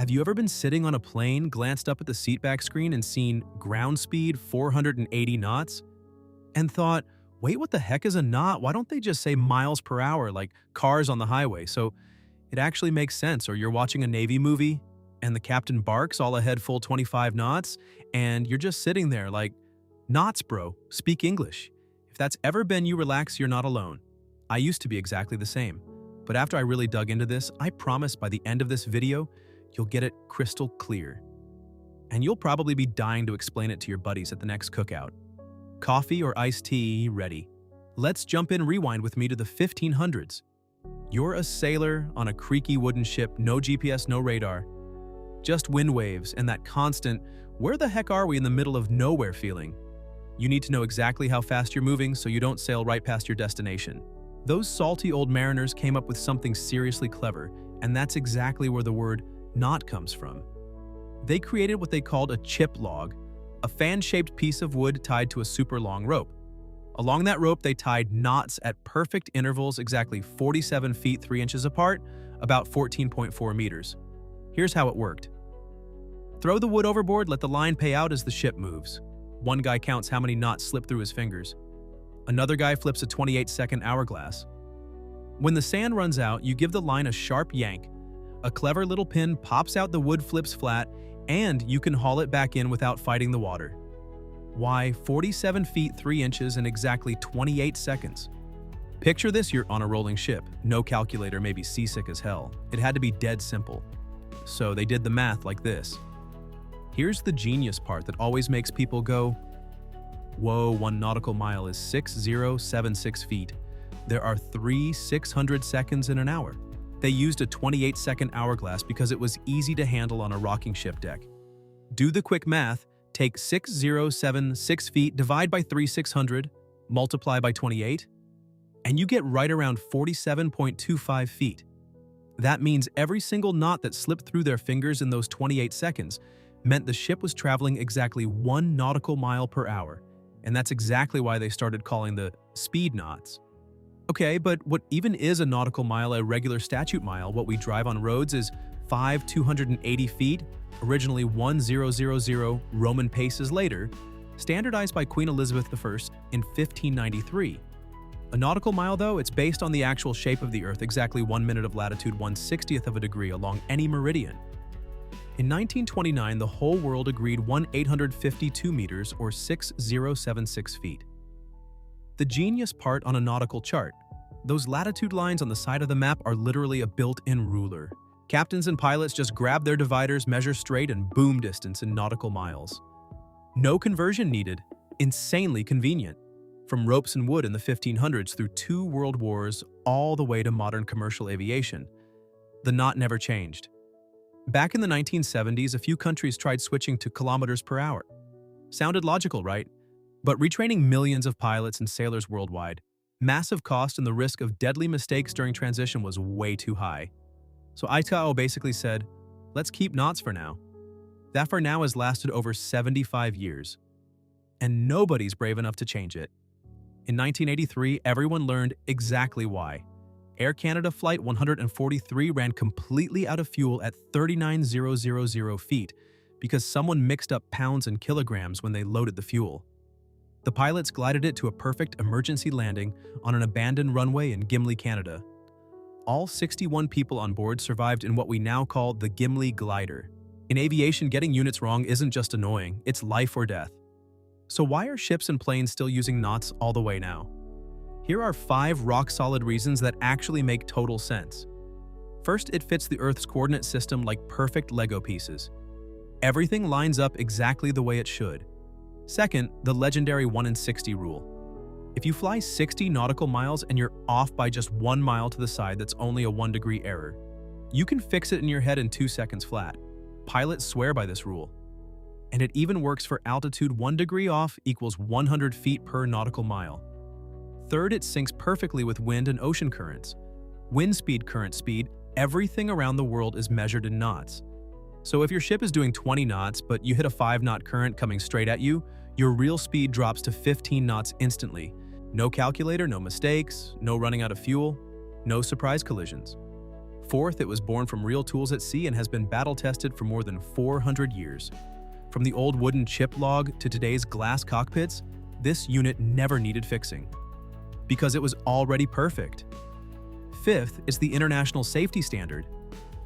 Have you ever been sitting on a plane, glanced up at the seatback screen and seen ground speed 480 knots? And thought, wait, what the heck is a knot? Why don't they just say miles per hour like cars on the highway? So it actually makes sense. Or you're watching a Navy movie and the captain barks all ahead full 25 knots and you're just sitting there like, knots, bro, speak English. If that's ever been you, relax, you're not alone. I used to be exactly the same. But after I really dug into this, I promise by the end of this video, you'll get it crystal clear. And you'll probably be dying to explain it to your buddies at the next cookout. Coffee or iced tea ready. Let's jump in rewind with me to the 1500s. You're a sailor on a creaky wooden ship, no GPS, no radar. Just wind waves and that constant, where the heck are we in the middle of nowhere feeling. You need to know exactly how fast you're moving so you don't sail right past your destination. Those salty old mariners came up with something seriously clever, and that's exactly where the word knot comes from. They created what they called a chip log, a fan-shaped piece of wood tied to a super long rope. Along that rope, they tied knots at perfect intervals, exactly 47 feet 3 inches apart, about 14.4 meters. Here's how it worked. Throw the wood overboard, let the line pay out as the ship moves. One guy counts how many knots slip through his fingers. Another guy flips a 28-second hourglass. When the sand runs out, you give the line a sharp yank. A clever little pin pops out, the wood flips flat, and you can haul it back in without fighting the water. Why 47 feet 3 inches in exactly 28 seconds? Picture this, you're on a rolling ship. No calculator, maybe seasick as hell. It had to be dead simple. So they did the math like this. Here's the genius part that always makes people go, whoa, 1 nautical mile is 6076 feet. There are 3 600 seconds in an hour. They used a 28-second hourglass because it was easy to handle on a rocking ship deck. Do the quick math, take 6076 feet, divide by 3600, multiply by 28, and you get right around 47.25 feet. That means every single knot that slipped through their fingers in those 28 seconds meant the ship was traveling exactly 1 nautical mile per hour, and that's exactly why they started calling the speed knots. Okay, but what even is a nautical mile, a regular statute mile? What we drive on roads is 280 feet, originally 1000 Roman paces later, standardized by Queen Elizabeth I in 1593. A nautical mile, though, it's based on the actual shape of the Earth, exactly 1 minute of latitude, 1/60th of a degree along any meridian. In 1929, the whole world agreed 1,852 meters or 6076 feet. The genius part on a nautical chart. Those latitude lines on the side of the map are literally a built-in ruler. Captains and pilots just grab their dividers, measure straight, and boom distance in nautical miles. No conversion needed. Insanely convenient. From ropes and wood in the 1500s through 2 world wars, all the way to modern commercial aviation. The knot never changed. Back in the 1970s, a few countries tried switching to kilometers per hour. Sounded logical, right? But retraining millions of pilots and sailors worldwide, massive cost and the risk of deadly mistakes during transition was way too high. So ICAO basically said, let's keep knots for now. That for now has lasted over 75 years. And nobody's brave enough to change it. In 1983, everyone learned exactly why. Air Canada Flight 143 ran completely out of fuel at 39,000 feet because someone mixed up pounds and kilograms when they loaded the fuel. The pilots glided it to a perfect emergency landing on an abandoned runway in Gimli, Canada. All 61 people on board survived in what we now call the Gimli glider. In aviation, getting units wrong isn't just annoying, it's life or death. So why are ships and planes still using knots all the way now? Here are 5 rock-solid reasons that actually make total sense. First, it fits the Earth's coordinate system like perfect Lego pieces. Everything lines up exactly the way it should. Second, the legendary 1 in 60 rule. If you fly 60 nautical miles and you're off by just 1 mile to the side, that's only a 1-degree error. You can fix it in your head in 2 seconds flat. Pilots swear by this rule. And it even works for altitude. 1 degree off equals 100 feet per nautical mile. Third, it syncs perfectly with wind and ocean currents. Wind speed, current speed, everything around the world is measured in knots. So if your ship is doing 20 knots, but you hit a 5-knot current coming straight at you, your real speed drops to 15 knots instantly. No calculator, no mistakes, no running out of fuel, no surprise collisions. Fourth, it was born from real tools at sea and has been battle-tested for more than 400 years. From the old wooden chip log to today's glass cockpits, this unit never needed fixing, because it was already perfect. Fifth is the international safety standard.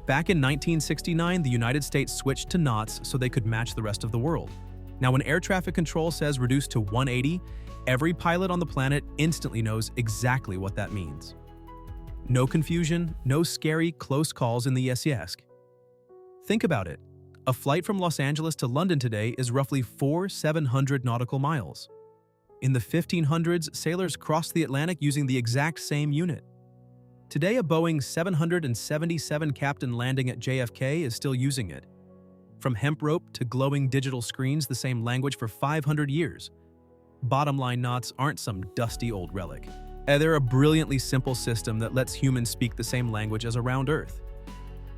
Back in 1969, the United States switched to knots so they could match the rest of the world. Now, when air traffic control says reduce to 180, every pilot on the planet instantly knows exactly what that means. No confusion, no scary, close calls in the yes. Think about it. A flight from Los Angeles to London today is roughly 700 nautical miles. In the 1500s, sailors crossed the Atlantic using the exact same unit. Today, a Boeing 777 captain landing at JFK is still using it. From hemp rope to glowing digital screens, the same language for 500 years. Bottom line, knots aren't some dusty old relic. They're a brilliantly simple system that lets humans speak the same language as around Earth.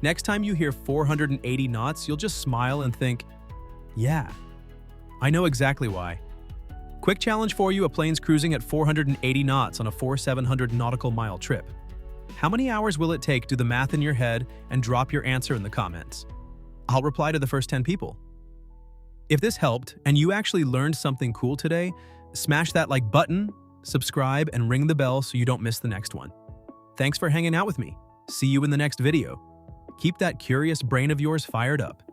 Next time you hear 480 knots, you'll just smile and think, yeah, I know exactly why. Quick challenge for you: a plane's cruising at 480 knots on a 700 nautical mile trip. How many hours will it take? Do the math in your head and drop your answer in the comments. I'll reply to the first 10 people. If this helped and you actually learned something cool today, smash that like button, subscribe, and ring the bell so you don't miss the next one. Thanks for hanging out with me. See you in the next video. Keep that curious brain of yours fired up.